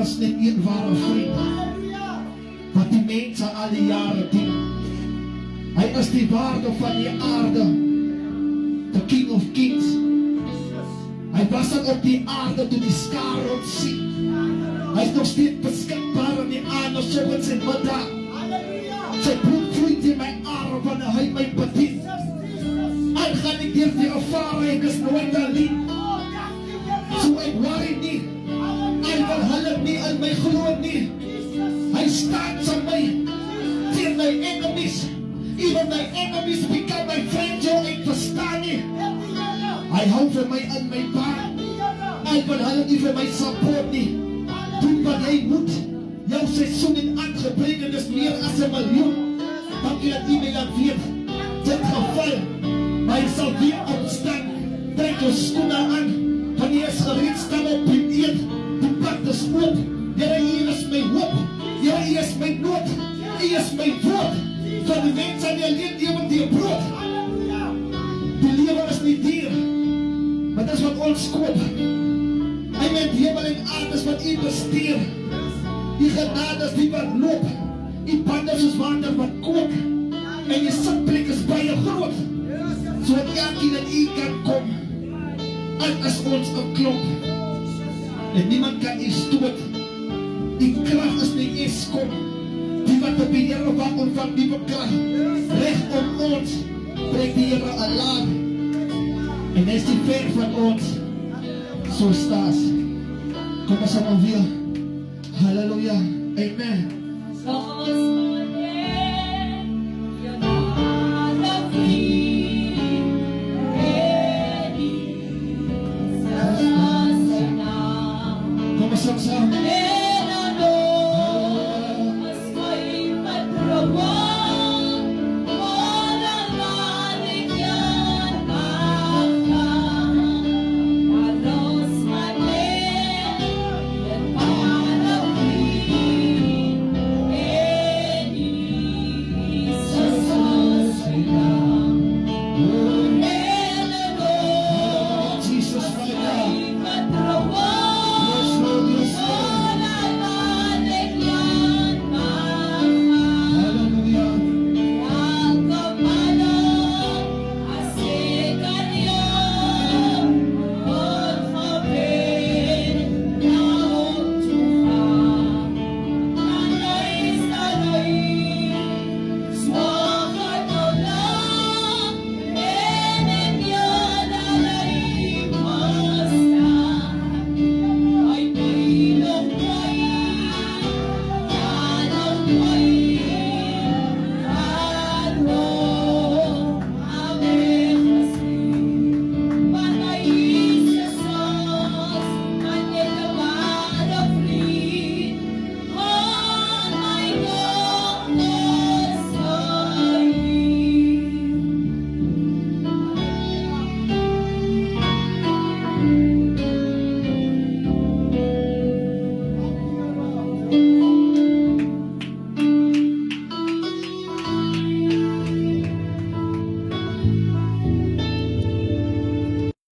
was net een ware vriend wat die mense al die jare dien. Hy is die waarde van die aarde, the King of Kings. Hy was dan op die aarde toe die skare ontsien. Hy is nog steeds beskikbaar in die aarde, so in sy middag. Sy bloed vloeit in my arm wanneer hy my bedien. Hy gaan nie deur die ervaring, ek is nooit alleen. So ek worry nie, hy wil hulle nie in my glo nie. Hy staan saam my teen my enemies. Even my enemies become my friends, so ek verstaan nie. Hy hou vir my in my baan. Hy wil hulle nie vir my support nie. Doen wat jy moet. Jou seisoen het aangebring en is meer as 1 miljoen. Dank jy dat jy my laat weet. Dit geval, maar jy sal weer opstaan. Trek jou skoene aan. Wanneer jy is gereed, staan op en eet. Die pad is oop. Here, hier is my hoop. Here, hier is my nood. Hier is my woord. Van die mense die alleen lewe die brood. Die lewe is nie dier, maar dis wat ons koop. Hy met hemel en aarde is wat u besteer. Die genade is die wat loop. Die bande is water wat kook. En die sitplek is baie groot. So dat elkeen dat u kan kom. En is ons 'n klomp. En niemand kan u stoot. Die krag is nie Eskom. Die wat op die Here wag ontvang die krag. Reg om ons breek die Here alarm. En is die ver van ons. So staas. Kom ons allemaal weer. Halleluja. Amen.